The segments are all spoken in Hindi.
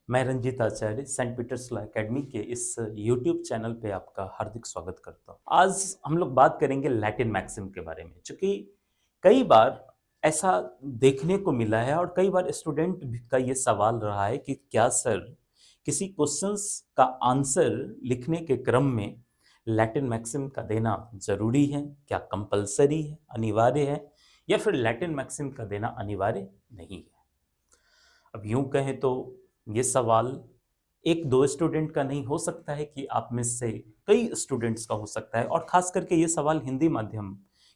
मैं रंजीत आचार्य सेंट पीटर्स लॉ एकेडमी के इस यूट्यूब चैनल पे आपका हार्दिक स्वागत करता हूँ। आज हम लोग बात करेंगे लैटिन मैक्सिम के बारे में, क्योंकि कई बार ऐसा देखने को मिला है और कई बार स्टूडेंट का ये सवाल रहा है कि क्या सर किसी क्वेश्चंस का आंसर लिखने के क्रम में लैटिन मैक्सिम का देना जरूरी है, क्या कंपलसरी है, अनिवार्य है, या फिर लैटिन मैक्सिम का देना अनिवार्य नहीं है। अब यूं कहें तो ये सवाल एक दो स्टूडेंट का नहीं हो सकता है कि आप में से कई स्टूडेंट्स का हो सकता है, और खास करके ये सवाल हिंदी माध्यम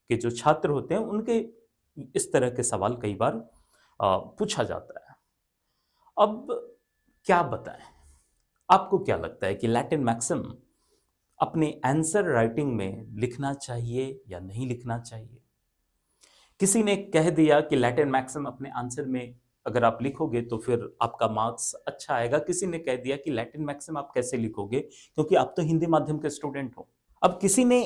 के जो छात्र होते हैं उनके इस तरह के सवाल कई बार पूछा जाता है। अब क्या बताएं, आपको क्या लगता है कि लैटिन मैक्सिम अपने आंसर राइटिंग में लिखना चाहिए या नहीं लिखना चाहिए? किसी ने कह दिया कि लैटिन मैक्सिम अपने आंसर में अगर आप लिखोगे तो फिर आपका मार्क्स अच्छा आएगा। किसी ने कह दिया कि लैटिन मैक्सिम आप कैसे लिखोगे क्योंकि आप तो हिंदी माध्यम के स्टूडेंट हो। अब किसी ने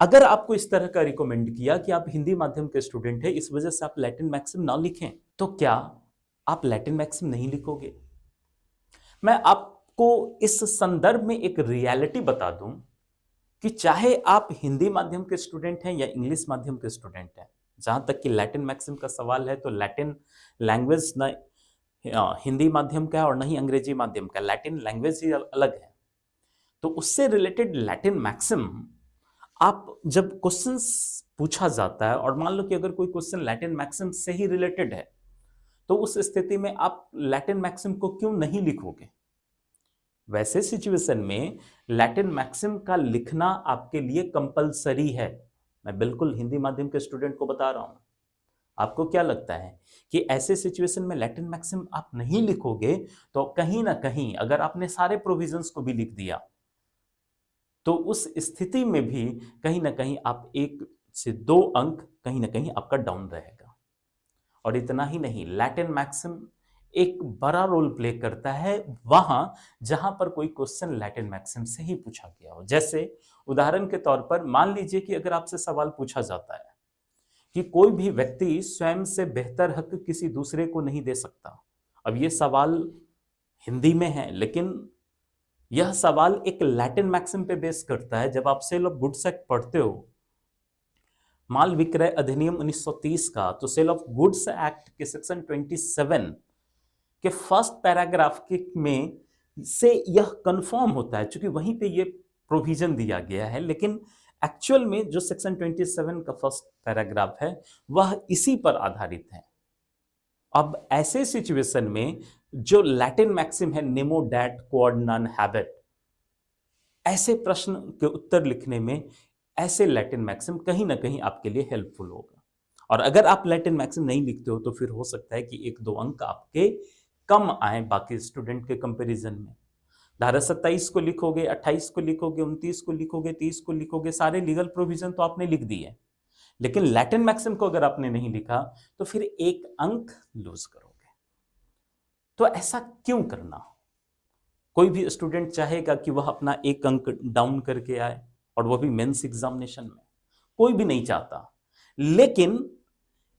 अगर आपको इस तरह का रिकमेंड किया कि आप हिंदी माध्यम के स्टूडेंट हैं, इस वजह से आप लैटिन मैक्सिम ना लिखें, तो क्या आप लैटिन मैक्सिम नहीं लिखोगे? मैं आपको इस संदर्भ में एक रियलिटी बता दूं कि चाहे आप हिंदी माध्यम के स्टूडेंट हैं या इंग्लिश माध्यम के स्टूडेंट हैं, जहां तक कि लैटिन मैक्सिम का सवाल है तो लैटिन लैंग्वेज न हिंदी माध्यम का है और न ही अंग्रेजी माध्यम का, लैटिन लैंग्वेज ही अलग है। तो उससे रिलेटेड लैटिन मैक्सिम आप जब क्वेश्चंस पूछा जाता है और मान लो कि अगर कोई क्वेश्चन लैटिन मैक्सिम से ही रिलेटेड है, तो उस स्थिति में आप लैटिन मैक्सिम को क्यों नहीं लिखोगे? वैसे सिचुएशन में लैटिन मैक्सिम का लिखना आपके लिए कंपलसरी है। मैं बिल्कुल हिंदी माध्यम के स्टूडेंट को बता रहा हूं। आपको क्या लगता है कि ऐसे सिचुएशन में लैटिन मैक्सिम आप नहीं लिखोगे तो कहीं ना कहीं अगर आपने सारे प्रोविजंस को भी लिख दिया तो उस स्थिति में भी कहीं ना कहीं आप 1 से 2 अंक कहीं ना कहीं आपका डाउन रहेगा। और इतना ही नहीं, लैटिन मैक्सिम एक बड़ा रोल प्ले करता है वहां जहां पर कोई क्वेश्चन लैटिन मैक्सिम से ही पूछा गया हो। जैसे उदाहरण के तौर पर मान लीजिए कि अगर आपसे सवाल पूछा जाता है कि कोई भी व्यक्ति स्वयं से बेहतर हक किसी दूसरे को नहीं दे सकता। अब ये सवाल हिंदी में है, लेकिन यह सवाल एक लैटिन मैक्सिम पे बेस करता है। जब आप सेल ऑफ गुड्स एक्ट पढ़ते हो, माल विक्रय अधिनियम 1930 का, तो सेल ऑफ गुड्स एक्ट के सेक्शन 27 के फर्स्ट पैराग्राफ के में से यह कंफर्म होता है, क्योंकि वहीं पे ये प्रोविजन दिया गया है, लेकिन एक्चुअल में जो सेक्शन 27 का फर्स्ट पैराग्राफ है वह इसी पर आधारित है। अब ऐसे सिचुएशन में जो लैटिन मैक्सिम है Nemo that quad non habit, ऐसे प्रश्न के उत्तर लिखने में ऐसे लैटिन मैक्सिम कहीं ना कहीं आपके लिए हेल्पफुल होगा। और अगर आप लैटिन मैक्सिम नहीं लिखते हो तो फिर हो सकता है कि 1-2 अंक आपके कम आए बाकी स्टूडेंट के कंपैरिजन में। धारा 27 को लिखोगे, 28 को लिखोगे, 29 को लिखोगे, 30 को लिखोगे, सारे लीगल प्रोविजन तो आपने लिख दिए, लेकिन लैटिन मैक्सिम को अगर आपने नहीं लिखा तो फिर 1 अंक लूज करोगे। तो ऐसा क्यों करना? कोई भी स्टूडेंट चाहेगा कि वह अपना 1 अंक डाउन करके आए, और वह भी मेंस एग्जामिनेशन में। कोई भी नहीं चाहता, लेकिन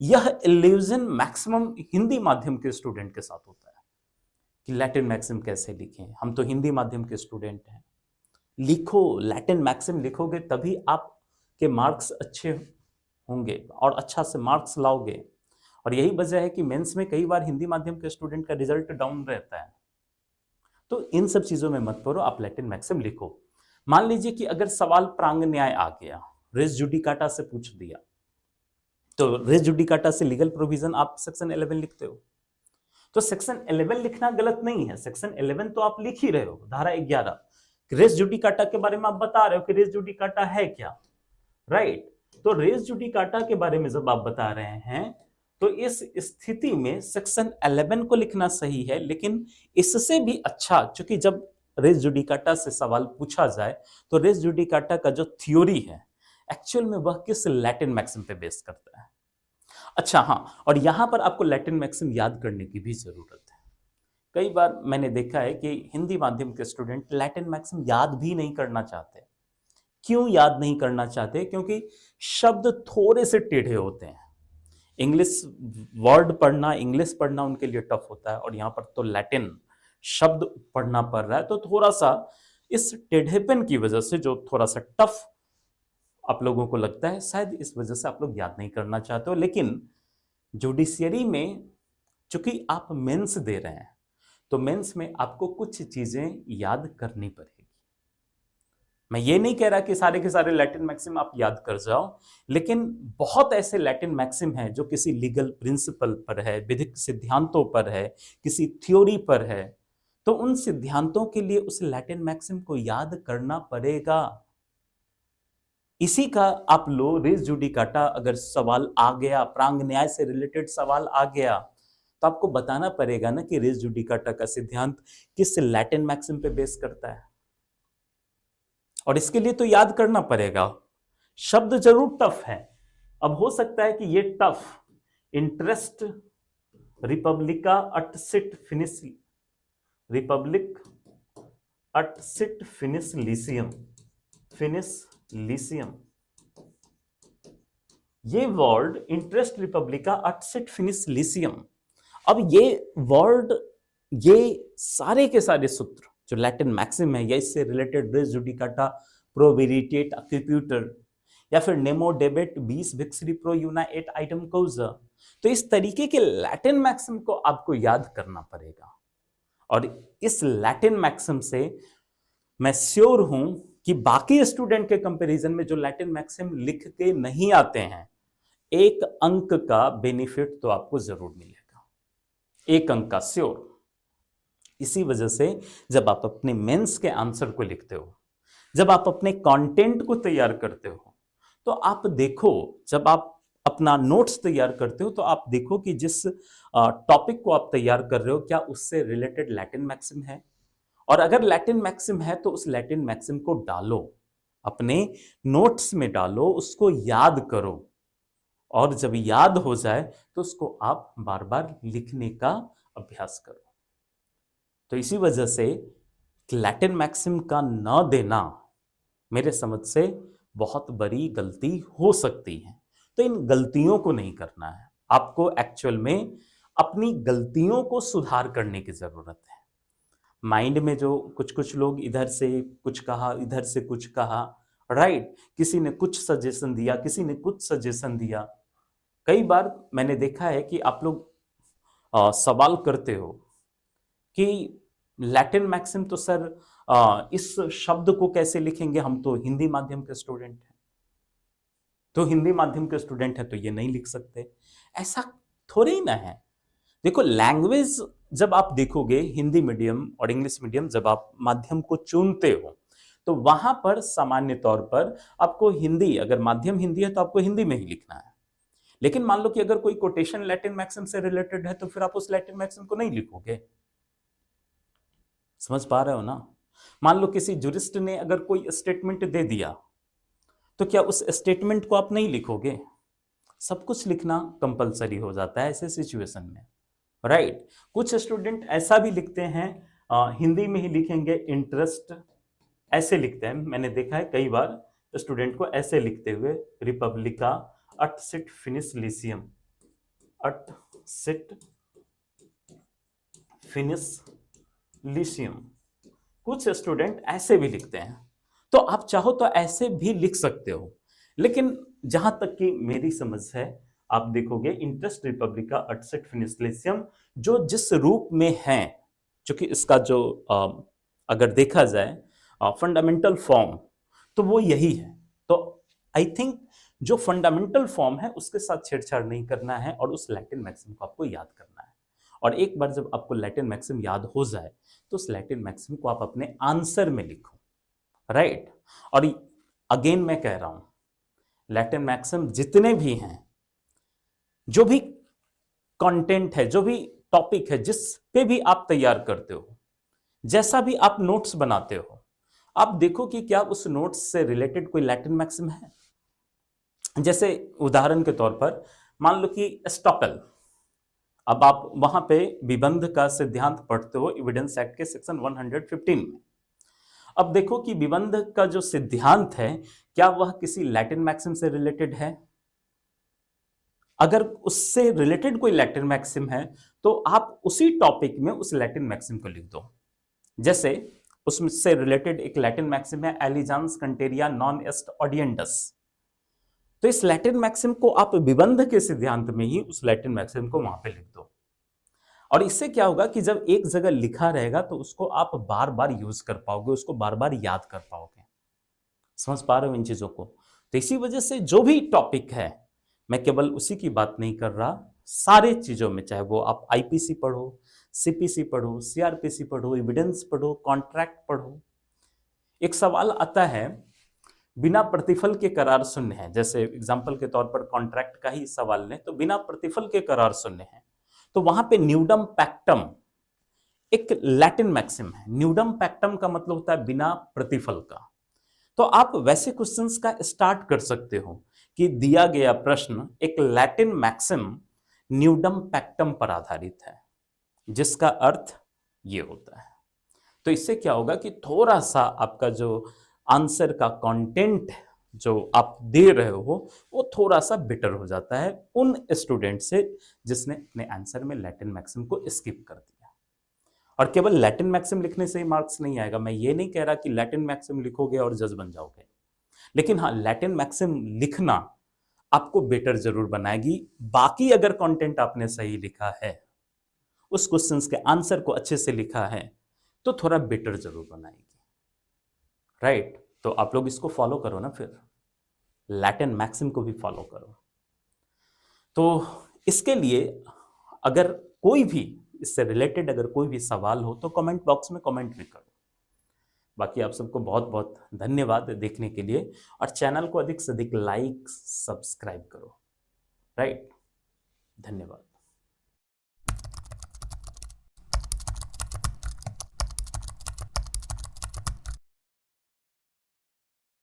यह इल्यूजन मैक्सिमम हिंदी माध्यम के स्टूडेंट के साथ होता है कि लैटिन मैक्सिम कैसे लिखें, हम तो हिंदी माध्यम के स्टूडेंट हैं। लिखो, लैटिन मैक्सिम लिखोगे तभी आपके मार्क्स अच्छे होंगे और अच्छा से मार्क्स लाओगे। और यही वजह है कि मेंस में कई बार हिंदी माध्यम के स्टूडेंट का रिजल्ट डाउन रहता है। तो इन सब चीजों में मत पड़ो, आप लैटिन मैक्सिम लिखो। मान लीजिए कि अगर सवाल प्रांग न्याय आ गया, रेस जुडिकाटा से पूछ दिया, तो रेस जुडिकाटा से लीगल प्रोविजन आप सेक्शन 11 लिखते हो, तो सेक्शन 11 लिखना गलत नहीं है। सेक्शन 11 तो आप लिख ही रहे हो, धारा 11 रेस जुडिकाटा के बारे में आप बता रहे हो कि रेस जुडिकाटा है क्या, राइट? तो रेस जुडिकाटा के बारे में जब आप बता रहे हैं तो इस स्थिति में सेक्शन 11 को लिखना सही है। लेकिन इससे भी अच्छा, क्योंकि जब रेस जुडिकाटा से सवाल पूछा जाए तो रेस जुडिकाटा का जो थ्योरी है एक्चुअल में वह किस लैटिन मैक्सिम पे बेस करता है। अच्छा हाँ, और यहां पर आपको लैटिन मैक्सिम याद करने की भी जरूरत है। कई बार मैंने देखा है कि हिंदी माध्यम के स्टूडेंट लैटिन मैक्सिम याद भी नहीं करना चाहते। क्यों याद नहीं करना चाहते? क्योंकि शब्द थोड़े से टेढ़े होते हैं। इंग्लिश वर्ड पढ़ना, इंग्लिश पढ़ना उनके लिए टफ होता है, और यहां पर तो लैटिन शब्द पढ़ना पड़ रहा है, तो थोड़ा सा इस टेढ़ेपन की वजह से जो थोड़ा सा टफ आप लोगों को लगता है, शायद इस वजह से आप लोग याद नहीं करना चाहते हो। लेकिन जुडिशियरी में चूंकि आप मेंस दे रहे हैं, तो मेंस में आपको कुछ चीजें याद करनी पड़ेगी। मैं ये नहीं कह रहा कि सारे के सारे लैटिन मैक्सिम आप याद कर जाओ, लेकिन बहुत ऐसे लैटिन मैक्सिम हैं जो किसी लीगल प्रिंसिपल पर है, विधिक सिद्धांतों पर है, किसी थ्योरी पर है, तो उन सिद्धांतों के लिए उस लैटिन मैक्सिम को याद करना पड़ेगा। इसी का आप लो रेस जुडिकाटा, अगर सवाल आ गया, प्रांग न्याय से रिलेटेड सवाल आ गया, तो आपको बताना पड़ेगा ना कि रेस जुडिकाटा का सिद्धांत किस लैटिन मैक्सिम पे बेस करता है। और इसके लिए तो याद करना पड़ेगा। शब्द जरूर टफ है, अब हो सकता है कि ये टफ इंटरेस्ट रिपब्लिका अट सिट फिनिस, रिपब्लिक अट सिट फिनिस लीसियम, फिनिस लीसियम, ये वर्ड इंटरेस्ट रिपब्लिका अट सिट फिनिस लीसियम। अब ये वर्ड, ये सारे के सारे सूत्र जो लैटिन मैक्सिम है या इससे रिलेटेड रेस जुडिकाटा प्रो वेरिटेट एक्यूप्यूटर या फिर नेमो डेबिट बीस विक्सरी प्रो यूना एट आइटम कोजा, तो इस तरीके के लैटिन मैक्सिम को आपको याद करना पड़ेगा। और इस लैटिन मैक्सिम से मैं श्योर हूं कि बाकी स्टूडेंट के कंपैरिजन में जो लैटिन मैक्सिम लिख के नहीं आते हैं, एक अंक का बेनिफिट तो आपको जरूर मिलेगा, एक अंक का श्योर। इसी वजह से जब आप अपने मेंस के आंसर को लिखते हो, जब आप अपने कंटेंट को तैयार करते हो, तो आप देखो, जब आप अपना नोट्स तैयार करते हो, तो आप देखो कि जिस टॉपिक को आप तैयार कर रहे हो, क्या उससे रिलेटेड लैटिन मैक्सिम है, और अगर लैटिन मैक्सिम है तो उस लैटिन मैक्सिम को डालो, अपने नोट्स में डालो, उसको याद करो, और जब याद हो जाए तो उसको आप बार बार लिखने का अभ्यास करो। तो इसी वजह से लैटिन मैक्सिम का न देना मेरे समझ से बहुत बड़ी गलती हो सकती है। तो इन गलतियों को नहीं करना है, आपको एक्चुअल में अपनी गलतियों को सुधार करने की जरूरत है। माइंड में जो कुछ कुछ लोग इधर से कुछ कहा, इधर से कुछ कहा, राइट, किसी ने कुछ सजेशन दिया, किसी ने कुछ सजेशन दिया। कई बार मैंने देखा है कि आप लोग सवाल करते हो कि लैटिन मैक्सिम तो सर इस शब्द को कैसे लिखेंगे, हम तो हिंदी माध्यम के स्टूडेंट हैं, तो हिंदी माध्यम के स्टूडेंट है तो ये नहीं लिख सकते। ऐसा थोड़े ही ना है। देखो, लैंग्वेज जब आप देखोगे, हिंदी मीडियम और इंग्लिश मीडियम जब आप माध्यम को चुनते हो, तो वहां पर सामान्य तौर पर आपको हिंदी, अगर माध्यम हिंदी है तो आपको हिंदी में ही लिखना है। लेकिन मान लो कि अगर कोई कोटेशन लैटिन मैक्सिम से रिलेटेड है, तो फिर आप उस लैटिन मैक्सिम को नहीं लिखोगे। समझ पा रहे हो ना? मान लो किसी जुरिस्ट ने अगर कोई स्टेटमेंट दे दिया, तो क्या उस स्टेटमेंट को आप नहीं लिखोगे? सब कुछ लिखना कंपलसरी हो जाता है ऐसे सिचुएशन में, राइट। कुछ स्टूडेंट ऐसा भी लिखते हैं, हिंदी में ही लिखेंगे, इंटरेस्ट ऐसे लिखते हैं। मैंने देखा है कई बार स्टूडेंट को ऐसे लिखते हुए, रिपब्लिका अट सिट फिनिस लीसियम, अट सिट फिनिस लीशियम, कुछ स्टूडेंट ऐसे भी लिखते हैं। तो आप चाहो तो ऐसे भी लिख सकते हो, लेकिन जहां तक कि मेरी समझ है, आप देखोगे इंटरेस्ट रिपब्लिका अट सिट फिनिस लीशियम जो जिस रूप में है, क्योंकि इसका जो अगर देखा जाए फंडामेंटल फॉर्म, तो वो यही है। तो आई थिंक जो फंडामेंटल फॉर्म है उसके साथ छेड़छाड़ नहीं करना है, और उस लैटिन मैक्सिम को आपको याद करना है। और एक बार जब आपको लैटिन मैक्सिम याद हो जाए, तो उस लैटिन मैक्सिम को आप अपने आंसर में लिखो, राइट। और अगेन मैं कह रहा हूं, लैटिन मैक्सिम जितने भी हैं, जो भी कंटेंट है, जो भी टॉपिक है, जिस पे भी आप तैयार करते हो, जैसा भी आप नोट्स बनाते हो, आप देखो कि क्या उस नोट्स से रिलेटेड कोई लैटिन मैक्सिम है। जैसे उदाहरण के तौर पर मान लो कि स्टॉकल, अब आप वहां पे विबंध का सिद्धांत पढ़ते हो एविडेंस एक्ट के सेक्शन 115 में। अब देखो कि विबंध का जो सिद्धांत है, क्या वह किसी लैटिन मैक्सिम से रिलेटेड है? अगर उससे रिलेटेड कोई लैटिन मैक्सिम है तो आप उसी टॉपिक में उस लैटिन मैक्सिम को लिख दो। जैसे उससे रिलेटेड एक लैटिन मैक्सिम है एलिजांस कंटेरिया नॉन एस्ट ऑडियंटस, तो इस लैटिन मैक्सिम को आप विबंध के सिद्धांत में ही उस लैटिन मैक्सिम को वहां पे लिख दो। और इससे क्या होगा कि जब एक जगह लिखा रहेगा तो उसको आप बार बार यूज कर पाओगे, उसको बार बार याद कर पाओगे। समझ पा रहे हो इन चीजों को? तो इसी वजह से जो भी टॉपिक है, मैं केवल उसी की बात नहीं कर रहा, सारे चीजों में, चाहे वो आप आईपीसी पढ़ो, सीपीसी पढ़ो, सीआरपीसी पढ़ो, एविडेंस पढ़ो, कॉन्ट्रैक्ट पढ़ो। एक सवाल आता है बिना प्रतिफल के करार शून्य है, जैसे एग्जांपल के तौर पर कॉन्ट्रैक्ट का ही सवाल लें तो बिना प्रतिफल के करार शून्य है, तो वहां पे न्यूडम पैक्टम एक लैटिन मैक्सिम है। न्यूडम पैक्टम का मतलब होता है बिना प्रतिफल का। तो आप वैसे क्वेश्चंस का स्टार्ट कर सकते हो कि दिया गया प्रश्न एक लैटिन मैक्सिम न्यूडम पैक्टम पर आधारित है, जिसका अर्थ ये होता है। तो इससे क्या होगा कि थोड़ा सा आपका जो आंसर का कंटेंट जो आप दे रहे हो वो थोड़ा सा बेटर हो जाता है उन स्टूडेंट से जिसने अपने आंसर में लैटिन मैक्सिम को स्किप कर दिया। और केवल लैटिन मैक्सिम लिखने से ही मार्क्स नहीं आएगा। मैं ये नहीं कह रहा कि लैटिन मैक्सिम लिखोगे और जज बन जाओगे, लेकिन हाँ, लैटिन मैक्सिम लिखना आपको बेटर जरूर बनाएगी। बाकी अगर कंटेंट आपने सही लिखा है, उस क्वेश्चंस के आंसर को अच्छे से लिखा है, तो थोड़ा बेटर जरूर बनाएगी। राइट? तो आप लोग इसको फॉलो करो ना, फिर लैटिन मैक्सिम को भी फॉलो करो। तो इसके लिए अगर कोई भी इससे रिलेटेड अगर कोई भी सवाल हो तो कमेंट बॉक्स में कमेंट भी करो। बाकी आप सबको बहुत बहुत धन्यवाद देखने के लिए, और चैनल को अधिक से अधिक लाइक सब्सक्राइब करो। राइट? धन्यवाद।